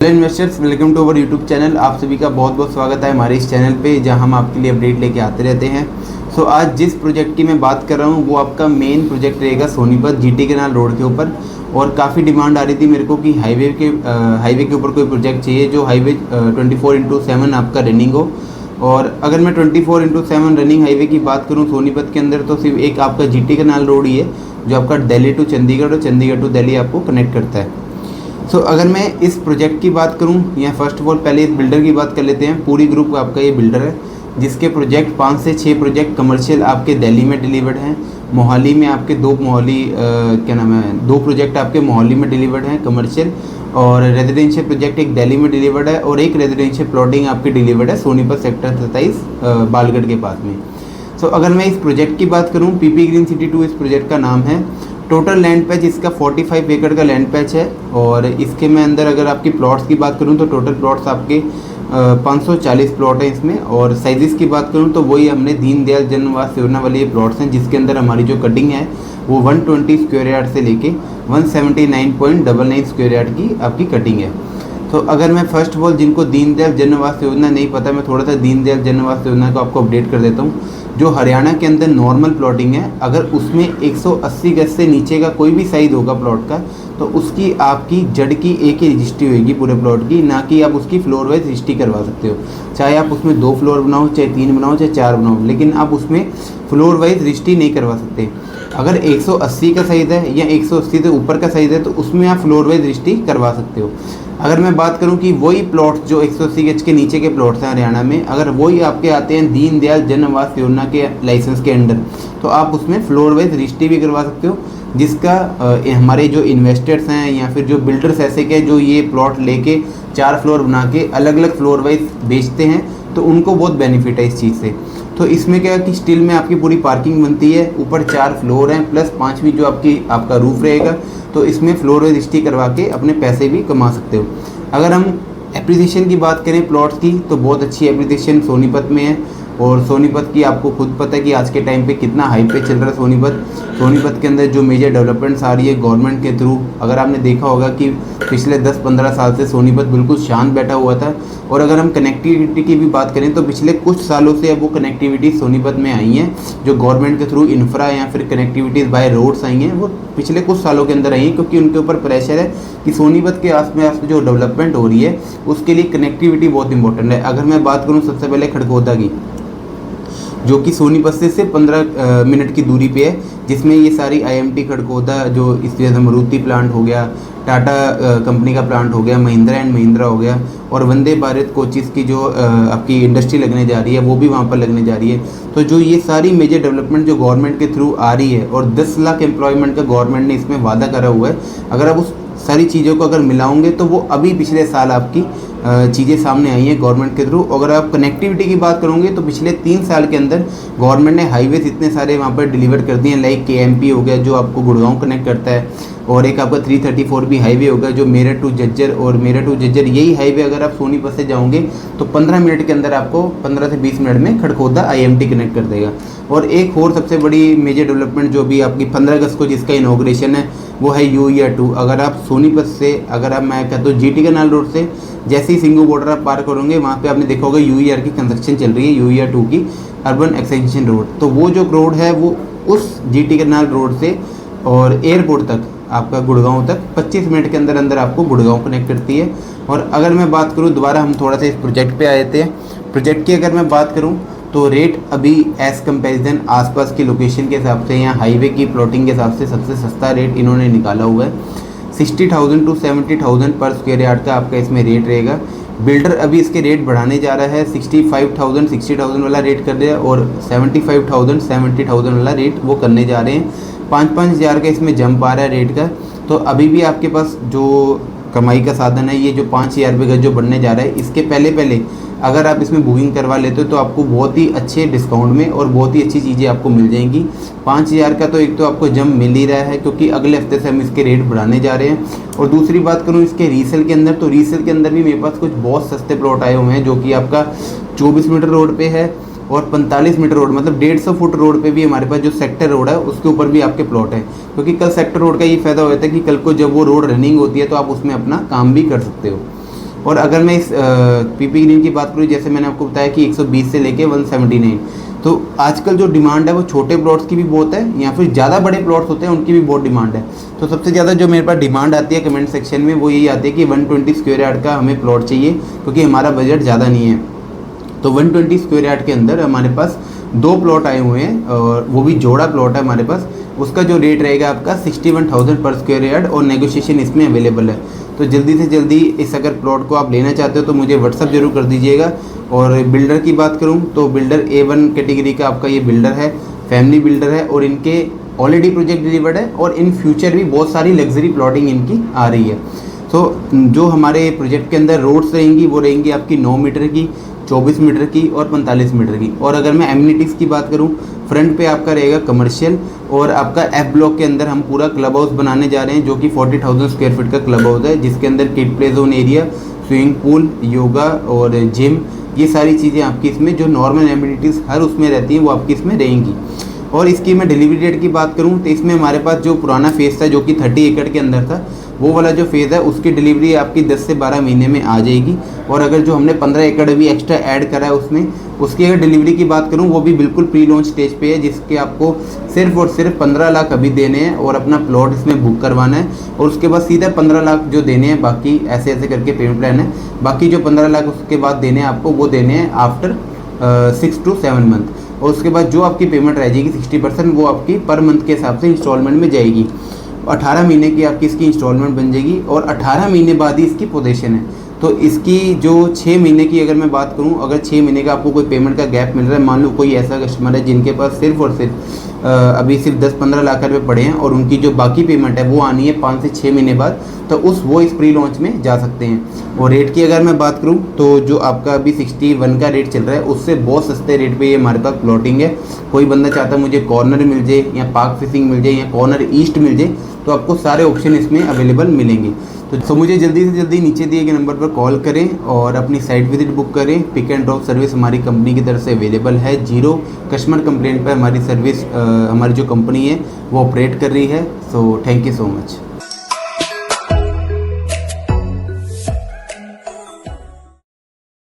Hello investors, welcome to our YouTube channel. आप सभी का बहुत बहुत स्वागत है हमारे इस चैनल पे, जहां हम आपके लिए अपडेट लेके आते रहते हैं। सो आज जिस प्रोजेक्ट की मैं बात कर रहा हूं वो आपका मेन प्रोजेक्ट रहेगा सोनीपत जीटी कैनाल रोड के ऊपर। और काफ़ी डिमांड आ रही थी मेरे को कि हाईवे के ऊपर कोई प्रोजेक्ट चाहिए जो हाईवे 24/7 आपका रनिंग हो। और अगर मैं 24/7 रनिंग हाईवे की बात करूँ सोनीपत के अंदर, तो सिर्फ एक आपका जीटी कैनाल रोड ही है जो आपका दिल्ली टू चंडीगढ़ और चंडीगढ़ टू दिल्ली आपको कनेक्ट करता है। अगर मैं इस प्रोजेक्ट की बात करूं, या फर्स्ट ऑफ ऑल पहले इस बिल्डर की बात कर लेते हैं। पूरी ग्रुप आपका ये बिल्डर है जिसके प्रोजेक्ट 5 से 6 प्रोजेक्ट कमर्शियल आपके दिल्ली में डिलीवर्ड हैं। मोहाली में आपके दो प्रोजेक्ट आपके मोहाली में डिलीवर्ड हैं कमर्शियल, और रेजिडेंशियल प्रोजेक्ट एक दिल्ली में डिलीवर्ड है, और एक रेजिडेंशियल प्लॉटिंग आपकी डिलीवर्ड है सोनीपत सेक्टर 27 बालगढ़ के पास में। अगर मैं इस प्रोजेक्ट की बात करूं, पीपी ग्रीन सिटी 2 इस प्रोजेक्ट का नाम है। टोटल लैंड पैच इसका 45 एकड़ का लैंड पैच है। और इसके में अंदर अगर आपकी प्लॉट्स की बात करूं तो टोटल प्लॉट्स आपके 540 प्लॉट हैं इसमें। और साइजेस की बात करूं तो वही हमने दीनदयाल जन आवास योजना वाले ये प्लॉट्स हैं, जिसके अंदर हमारी जो कटिंग है वो 120 स्क्वायर यार्ड से लेके 179.99 स्क्वायर यार्ड की आपकी कटिंग है। अगर मैं फर्स्ट ऑफ ऑल जिनको दीनदयाल जन आवास योजना नहीं पता, मैं थोड़ा सा दीनदयाल जन आवास योजना को आपको अपडेट कर देता हूँ। जो हरियाणा के अंदर नॉर्मल प्लॉटिंग है, अगर उसमें 180 गज से नीचे का कोई भी साइज़ होगा प्लॉट का, तो उसकी आपकी जड़ की एक ही रजिस्ट्री होगी पूरे प्लॉट की, ना कि आप उसकी फ्लोर वाइज रजिस्ट्री करवा सकते हो। चाहे आप उसमें 2 फ्लोर बनाओ, चाहे 3 बनाओ, चाहे 4 बनाओ, लेकिन आप उसमें फ्लोर वाइज रजिस्ट्री नहीं करवा सकते। अगर 180 का साइज़ है या 180 से ऊपर का साइज़ है तो उसमें आप फ्लोर वाइज रजिस्ट्री करवा सकते हो। अगर मैं बात करूं कि वही प्लॉट जो 180 गज के नीचे के प्लॉट्स हैं हरियाणा में, अगर वही आपके आते हैं दीनदयाल जन आवास योजना के लाइसेंस के अंडर, तो आप उसमें फ्लोर वाइज रजिस्ट्री भी करवा सकते हो। जिसका हमारे जो इन्वेस्टर्स हैं या फिर जो बिल्डर्स ऐसे के जो ये प्लॉट लेके 4 फ्लोर बना के अलग अलग फ्लोर वाइज बेचते हैं, तो उनको बहुत बेनिफिट है इस चीज़ से। तो इसमें क्या है कि स्टील में आपकी पूरी पार्किंग बनती है, ऊपर 4 फ्लोर हैं प्लस 5वीं जो आपका रूफ रहेगा, तो इसमें फ्लोर वाइज रजिस्ट्री करवा के अपने पैसे भी कमा सकते हो। अगर हम एप्रिसिएशन की बात करें प्लॉट्स की, तो बहुत अच्छी एप्रिसिएशन सोनीपत में है। और सोनीपत की आपको खुद पता है कि आज के टाइम पे कितना हाई पे चल रहा है सोनीपत के अंदर जो मेजर डेवलपमेंट्स आ रही है गवर्नमेंट के थ्रू। अगर आपने देखा होगा कि पिछले 10-15 साल से सोनीपत बिल्कुल शांत बैठा हुआ था। और अगर हम कनेक्टिविटी की भी बात करें तो पिछले कुछ सालों से अब वो कनेक्टिविटी सोनीपत में आई हैं, जो गवर्नमेंट के थ्रू इंफ्रा या फिर कनेक्टिविटीज़ बाय रोड्स आई हैं, वो पिछले कुछ सालों के अंदर आई हैं, क्योंकि उनके ऊपर प्रेशर है कि सोनीपत के आसपास जो डेवलपमेंट हो रही है उसके लिए कनेक्टिविटी बहुत इंपॉर्टेंट है। अगर मैं बात करूँ सबसे पहले खड़गोदा की, जो कि सोनीपत से सिर्फ 15 मिनट की दूरी पे है, जिसमें ये सारी आईएमटी खड़गोदा, जो इस तरह से मारुति प्लांट हो गया, टाटा कंपनी का प्लांट हो गया, महिंद्रा एंड महिंद्रा हो गया, और वंदे भारत कोचेस की जो आपकी इंडस्ट्री लगने जा रही है वो भी वहाँ पर लगने जा रही है। तो जो ये सारी मेजर डेवलपमेंट जो गवर्नमेंट के थ्रू आ रही है, और 10 लाख एम्प्लॉयमेंट का गवर्नमेंट ने इसमें वादा करा हुआ है, अगर आप उस सारी चीज़ों को अगर मिलाओगे तो वो अभी पिछले साल आपकी चीज़ें सामने आई हैं गवर्नमेंट के थ्रू। अगर आप कनेक्टिविटी की बात करोगे तो पिछले 3 साल के अंदर गवर्नमेंट ने हाईवेज इतने सारे वहाँ पर डिलीवर कर दिए हैं, लाइक KMP हो गया जो आपको गुड़गांव कनेक्ट करता है, और एक आपका 334 भी हाईवे होगा जो मेरठ टू जज्जर, और मेरठ टू जज्जर यही हाईवे अगर आप सोनीपत से जाओगे तो 15 मिनट के अंदर आपको 15 से 20 मिनट में खड़गोदा IMT कनेक्ट कर देगा। और एक और सबसे बड़ी मेजर डेवलपमेंट जो भी आपकी 15 अगस्त को जिसका इनॉग्रेशन है वो है UER 2। अगर आप सोनीपत से, अगर आप मैं कहता हूँ जीटी कैनाल रोड से जैसे ही सिंगू बॉर्डर आप पार करोगे, वहाँ पे आपने देखा होगा UER की कंस्ट्रक्शन चल रही है, UER 2 की अर्बन एक्सटेंशन रोड। तो वो जो रोड है वो उस जीटी कैनाल रोड से और एयरपोर्ट तक आपका गुड़गांव तक 25 मिनट के अंदर अंदर आपको गुड़गांव कनेक्ट करती है। और अगर मैं बात करूँ, दोबारा हम थोड़ा सा इस प्रोजेक्ट पे आए थे। प्रोजेक्ट की अगर मैं बात करूँ तो रेट अभी एज कंपेरिजन आसपास की लोकेशन के हिसाब से या हाईवे की प्लॉटिंग के हिसाब से सबसे सस्ता रेट इन्होंने निकाला हुआ है। 60,000 to 70,000 पर स्क्वायर यार्ड का आपका इसमें रेट रहेगा। बिल्डर अभी इसके रेट बढ़ाने जा रहा है, 65,000 60,000 वाला रेट कर दिया, और 75,000 70,000 वाला रेट वो करने जा रहे हैं। 5-5 हज़ार का इसमें जंप आ रहा है रेट का। तो अभी भी आपके पास जो कमाई का साधन है, ये जो 5,000 रुपये गज जो बढ़ने जा रहा है, इसके पहले अगर आप इसमें बुकिंग करवा लेते हो तो आपको बहुत ही अच्छे डिस्काउंट में और बहुत ही अच्छी चीज़ें आपको मिल जाएंगी। 5,000 का तो एक तो आपको जंप मिल ही रहा है, क्योंकि अगले हफ्ते से हम इसके रेट बढ़ाने जा रहे हैं। और दूसरी बात करूँ इसके रीसेल के अंदर, तो रीसेल के अंदर भी मेरे पास कुछ बहुत सस्ते प्लॉट आए हुए हैं, जो कि आपका 24 मीटर रोड पे है, और 45 मीटर रोड मतलब 150 फुट रोड पे भी हमारे पास जो सेक्टर रोड है उसके ऊपर भी आपके प्लॉट है। क्योंकि कल सेक्टर रोड का ये फ़ायदा होता है कि कल को जब वो रोड रनिंग होती है तो आप उसमें अपना काम भी कर सकते हो। और अगर मैं इस पीपी ग्रीन की बात करूँ, जैसे मैंने आपको बताया कि 120 से लेके 179, तो आजकल जो डिमांड है वो छोटे प्लॉट्स की भी बहुत है, या फिर ज़्यादा बड़े प्लॉट्स होते हैं उनकी भी बहुत डिमांड है। तो सबसे ज़्यादा जो मेरे पास डिमांड आती है कमेंट सेक्शन में वो यही आती है कि 120 स्क्वायर यार्ड का हमें प्लॉट चाहिए, क्योंकि हमारा बजट ज़्यादा नहीं है। तो 120 स्क्वायर यार्ड के अंदर हमारे पास 2 प्लॉट आए हुए हैं, और वो भी जोड़ा प्लॉट है हमारे पास। उसका जो रेट रहेगा आपका 61,000 पर स्क्वायर यार्ड, और नेगोशिएशन इसमें अवेलेबल है। तो जल्दी से जल्दी इस अगर प्लॉट को आप लेना चाहते हो तो मुझे व्हाट्सअप जरूर कर दीजिएगा। और बिल्डर की बात करूं तो बिल्डर A1 कैटेगरी का आपका ये बिल्डर है, फैमिली बिल्डर है, और इनके ऑलरेडी प्रोजेक्ट डिलीवर्ड है, और इन फ्यूचर भी बहुत सारी लग्जरी प्लॉटिंग इनकी आ रही है। तो जो हमारे प्रोजेक्ट के अंदर रोड्स रहेंगी वो रहेंगी आपकी 9 मीटर की, 24 मीटर की और 45 मीटर की। और अगर मैं एमिनिटीज़ की बात करूं, फ्रंट पे आपका रहेगा कमर्शियल, और आपका F ब्लॉक के अंदर हम पूरा क्लब हाउस बनाने जा रहे हैं, जो कि 40,000 स्क्वायर फीट का क्लब हाउस है, जिसके अंदर kid play zone area, swimming pool, yoga और जिम, ये सारी चीज़ें आपकी इसमें जो नॉर्मल एमिनिटीज़ हर उसमें रहती हैं वो आपकी इसमें रहेंगी। और इसकी मैं डिलीवरी डेट की बात करूं तो इसमें हमारे पास जो पुराना फेज़ था जो कि 30 एकड़ के अंदर था, वो वाला जो फेज़ है उसकी डिलीवरी आपकी 10 से 12 महीने में आ जाएगी। और अगर जो हमने 15 एकड़ भी एक्स्ट्रा ऐड करा है उसमें, उसकी अगर डिलीवरी की बात करूं वो भी बिल्कुल प्री लॉन्च स्टेज पे है, जिसके आपको सिर्फ और सिर्फ 15 लाख अभी देने हैं और अपना प्लॉट इसमें बुक करवाना है। और उसके बाद सीधा 15 लाख जो देने हैं, बाकी ऐसे ऐसे करके पेमेंट प्लान है, बाकी जो 15 लाख उसके बाद देने हैं आपको, वो देने हैं आफ्टर 6 to 7 मंथ। और उसके बाद जो आपकी पेमेंट रह जाएगी 60%, वो आपकी पर मंथ के हिसाब से इंस्टॉलमेंट में जाएगी। 18 महीने की आपकी इसकी इंस्टॉलमेंट बन जाएगी, और 18 महीने बाद ही इसकी पोजीशन है। तो इसकी जो 6 महीने की अगर मैं बात करूं, अगर 6 महीने का आपको कोई पेमेंट का गैप मिल रहा है, मान लो कोई ऐसा कस्टमर है जिनके पास सिर्फ और सिर्फ अभी सिर्फ 10-15 लाख रुपए पड़े हैं, और उनकी जो बाकी पेमेंट है वो आनी है 5 से 6 महीने बाद, तो वो इस प्री लॉन्च में जा सकते हैं। और रेट की अगर मैं बात करूं तो जो आपका अभी 61 का रेट चल रहा है, उससे बहुत सस्ते रेट पे ये हमारे पास प्लॉटिंग है। कोई बंदा चाहता है मुझे कॉर्नर मिल जाए, या पार्क फेसिंग मिल जाए, या कॉर्नर ईस्ट मिल जाए, तो आपको सारे ऑप्शन इसमें अवेलेबल मिलेंगे। तो मुझे जल्दी से जल्दी नीचे दिए गए नंबर पर कॉल करें और अपनी साइट विजिट बुक करें। पिक एंड ड्रॉप सर्विस हमारी कंपनी की तरफ से अवेलेबल है। 0 कस्टमर कंप्लेंट पर हमारी सर्विस हमारी जो कंपनी है वो ऑपरेट कर रही है। So thank you so much.